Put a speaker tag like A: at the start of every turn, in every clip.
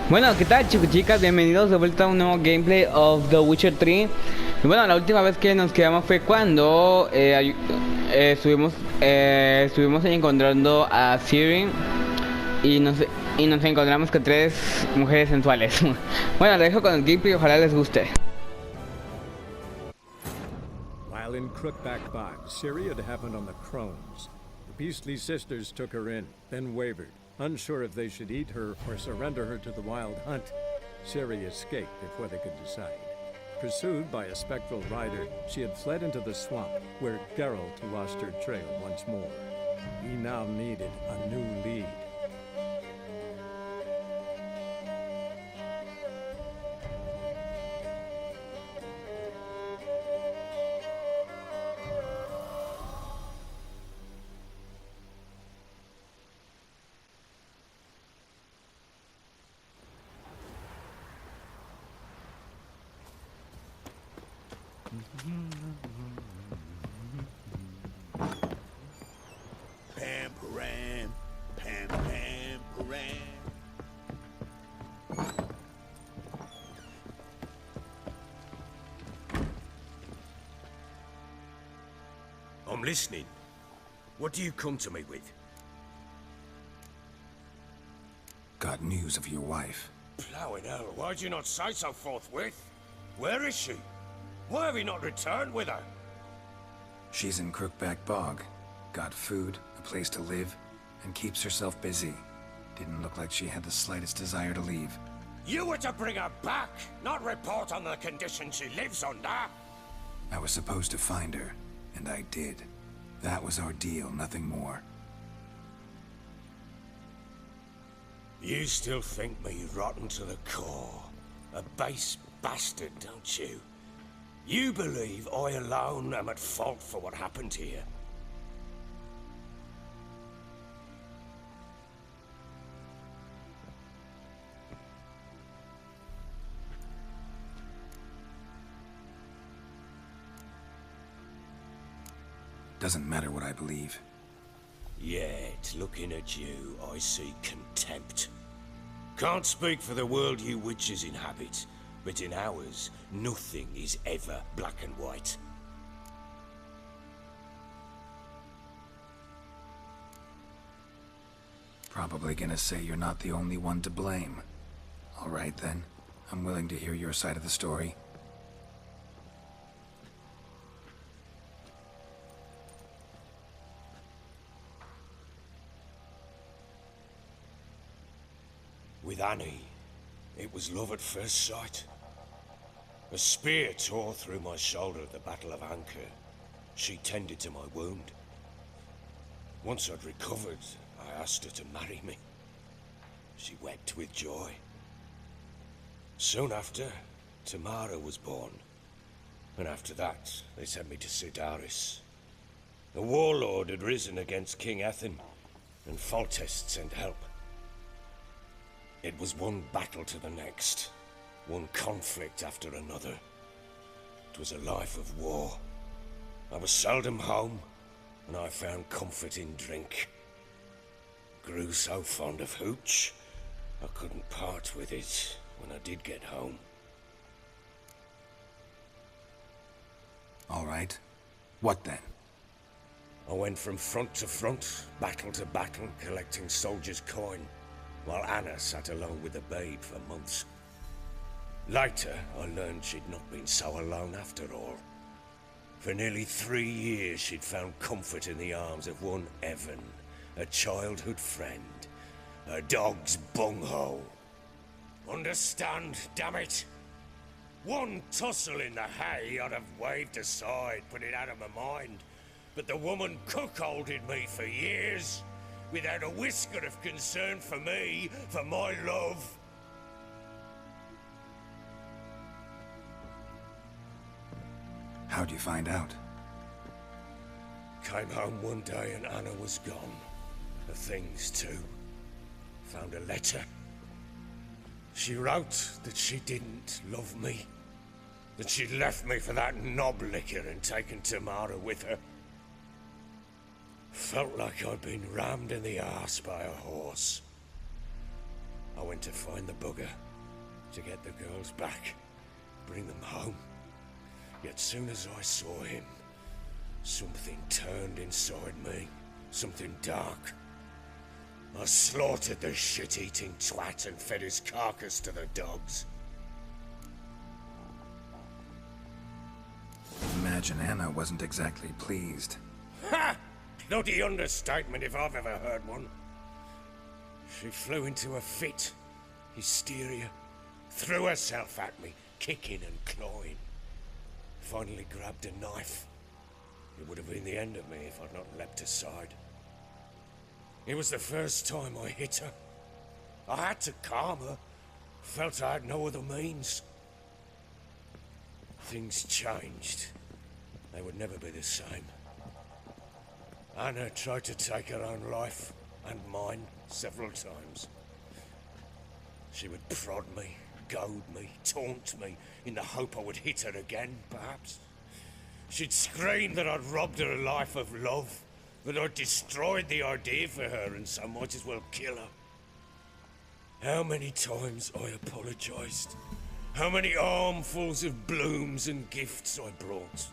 A: Bueno, ¿qué tal, chicos y chicas? Bienvenidos de vuelta a un nuevo gameplay of The Witcher 3. Y bueno, la última vez que nos quedamos fue cuando estuvimos ahí encontrando a Ciri y nos encontramos con tres mujeres sensuales. Bueno, lo dejo con el gameplay y ojalá les guste.
B: While in Crookback Bog, Ciri had happened on the Crones. The beastly sisters took her in, then wavered, unsure if they should eat her or surrender her to the wild hunt. Ciri escaped before they could decide. Pursued by a spectral rider, she had fled into the swamp, where Geralt lost her trail once more. He now needed a new lead.
C: Pam param, pam pam param. I'm listening. What do you come to me with?
D: Got news of your wife.
C: Plowing hell, why'd you not say so forthwith? Where is she? Why have you not returned with her?
D: She's in Crookback Bog. Got food, a place to live, and keeps herself busy. Didn't look like she had the slightest desire to leave.
C: You were to bring her back, not report on the condition she lives under.
D: I was supposed to find her, and I did. That was our deal, nothing more.
C: You still think me rotten to the core. A base bastard, don't you? You believe I alone am at fault for what happened here.
D: Doesn't matter what I believe.
C: Yet, looking at you, I see contempt. Can't speak for the world you witches inhabit, but in ours, nothing is ever black and white.
D: Probably gonna say you're not the only one to blame. All right then, I'm willing to hear your side of the story.
C: With Annie, it was love at first sight. A spear tore through my shoulder at the Battle of Anchor. She tended to my wound. Once I'd recovered, I asked her to marry me. She wept with joy. Soon after, Tamara was born. And after that, they sent me to Sidaris. A warlord had risen against King Ethan, and Foltest sent help. It was one battle to the next, one conflict after another. It was a life of war. I was seldom home, and I found comfort in drink. Grew so fond of hooch, I couldn't part with it when I did get home.
D: All right. What then?
C: I went from front to front, battle to battle, collecting soldiers' coin, while Anna sat alone with the babe for months. Later, I learned she'd not been so alone after all. For nearly 3 years, she'd found comfort in the arms of one Evan, a childhood friend, a dog's bunghole. Understand, damn it? One tussle in the hay I'd have waved aside, put it out of my mind. But the woman cuckolded me for years, without a whisker of concern for me, for my love.
D: How'd you find out?
C: Came home one day and Anna was gone. The things too. Found a letter. She wrote that she didn't love me. That she'd left me for that knob licker and taken Tamara with her. Felt like I'd been rammed in the arse by a horse. I went to find the bugger, to get the girls back, bring them home. Yet soon as I saw him, something turned inside me, something dark. I slaughtered the shit-eating twat and fed his carcass to the dogs.
D: Imagine Anna wasn't exactly pleased.
C: Ha! Bloody understatement if I've ever heard one. She flew into a fit, hysteria, threw herself at me, kicking and clawing. Finally grabbed a knife. It would have been the end of me if I'd not leapt aside. It was the first time I hit her. I had to calm her. Felt I had no other means. Things changed. They would never be the same. Anna tried to take her own life, and mine, several times. She would prod me, goad me, taunt me, in the hope I would hit her again, perhaps. She'd scream that I'd robbed her life of love, that I'd destroyed the idea for her, and so might as well kill her. How many times I apologized. How many armfuls of blooms and gifts I brought.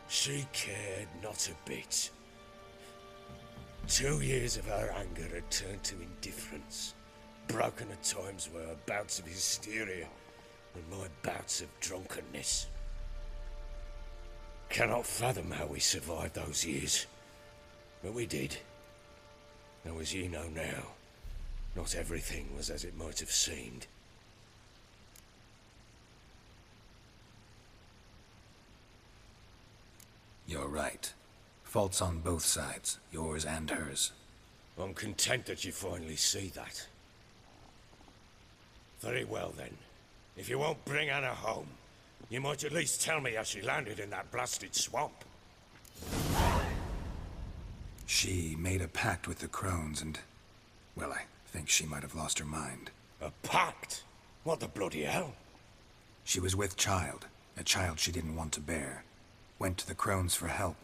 C: She cared not a bit. 2 years of her anger had turned to indifference, broken at times by her bouts of hysteria and my bouts of drunkenness. Cannot fathom how we survived those years, but we did. Though as ye know now, not everything was as it might have seemed.
D: You're right. Faults on both sides, yours and hers.
C: I'm content that you finally see that. Very well then. If you won't bring Anna home, you might at least tell me how she landed in that blasted swamp.
D: She made a pact with the crones and... well, I think she might have lost her mind.
C: A pact? What the bloody hell?
D: She was with child, a child she didn't want to bear. Went to the crones for help.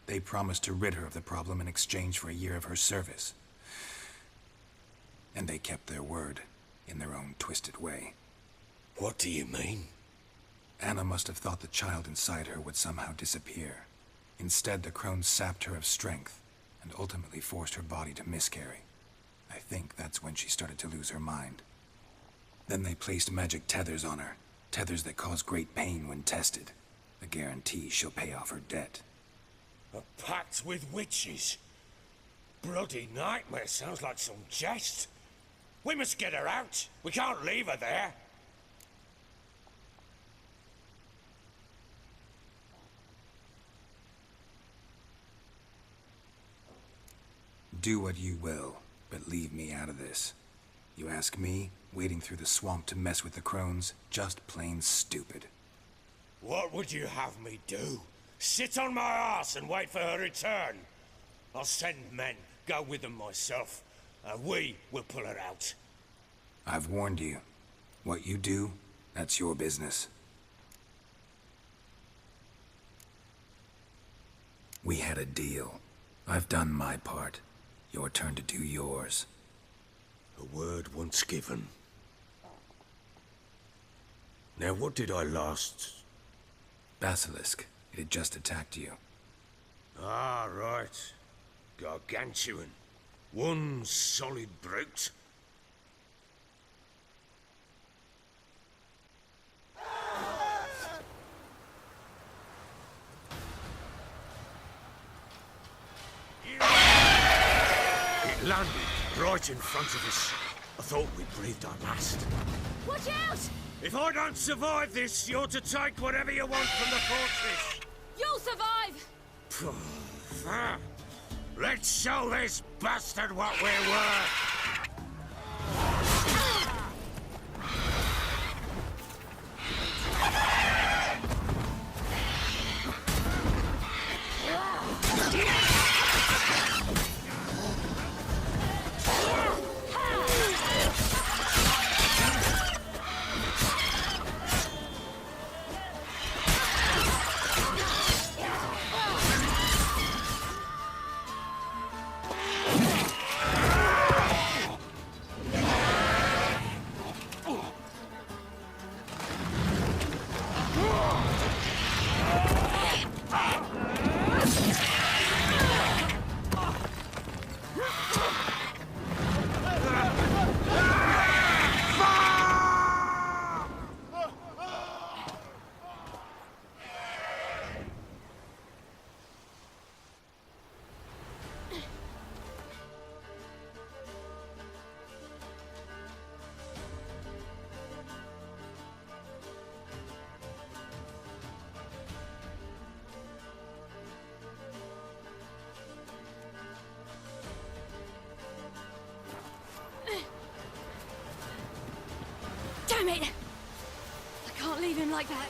D: They promised to rid her of the problem in exchange for a year of her service. And they kept their word, in their own twisted way.
C: What do you mean?
D: Anna must have thought the child inside her would somehow disappear. Instead, the crones sapped her of strength, and ultimately forced her body to miscarry. I think that's when she started to lose her mind. Then they placed magic tethers on her, tethers that cause great pain when tested. A guarantee she'll pay off her debt.
C: A pact with witches? Bloody nightmare, sounds like some jest. We must get her out. We can't leave her there.
D: Do what you will, but leave me out of this. You ask me, wading through the swamp to mess with the crones, just plain stupid.
C: What would you have me do? Sit on my arse and wait for her return? I'll send men, go with them myself, and we will pull her out.
D: I've warned you. What you do, that's your business. We had a deal. I've done my part. Your turn to do yours.
C: A word once given. Now what did I last...
D: Basilisk. It had just attacked you.
C: Ah, right. Gargantuan. One solid brute. It landed right in front of us. I thought we breathed our last.
E: Watch out!
C: If I don't survive this, you're to take whatever you want from the fortress.
E: You'll survive!
C: Let's show this bastard what we're worth!
E: it! I can't leave him like that.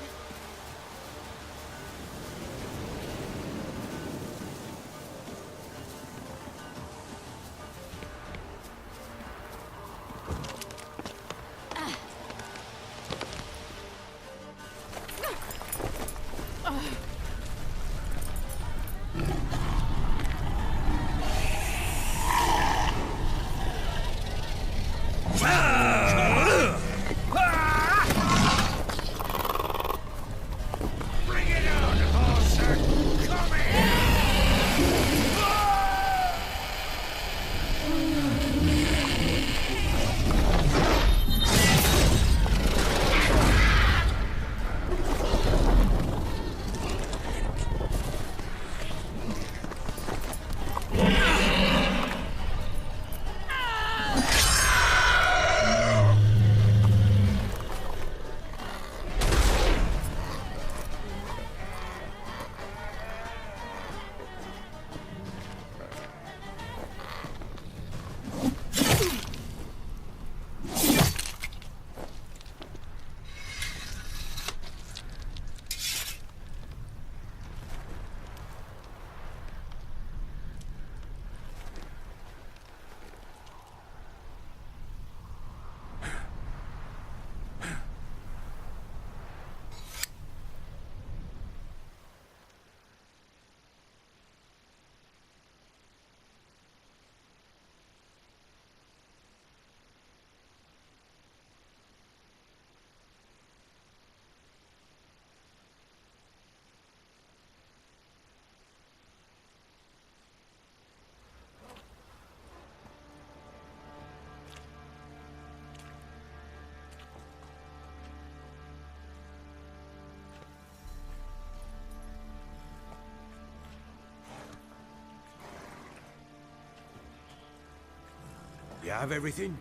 C: You have everything?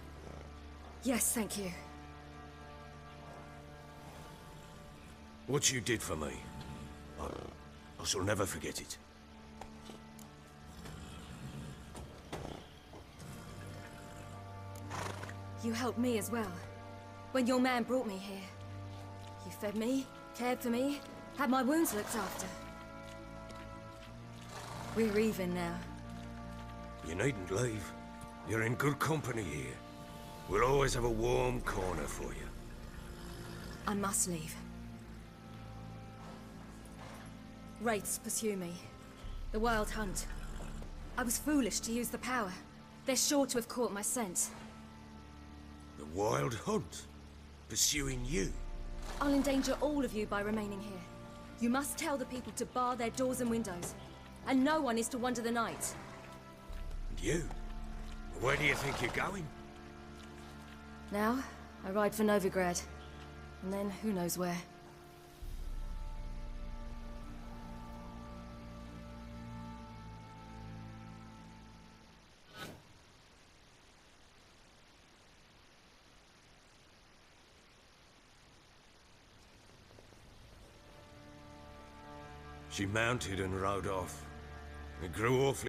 E: Yes, thank you.
C: What you did for me, I shall never forget it.
E: You helped me as well. When your man brought me here. You fed me, cared for me, had my wounds looked after. We're even now.
C: You needn't leave. You're in good company here. We'll always have a warm corner for you.
E: I must leave. Wraiths pursue me. The Wild Hunt. I was foolish to use the power. They're sure to have caught my scent.
C: The Wild Hunt? Pursuing you?
E: I'll endanger all of you by remaining here. You must tell the people to bar their doors and windows. And no one is to wander the night.
C: And you? Where do you think you're going?
E: Now, I ride for Novigrad. And then who knows where.
C: She mounted and rode off. It grew awfully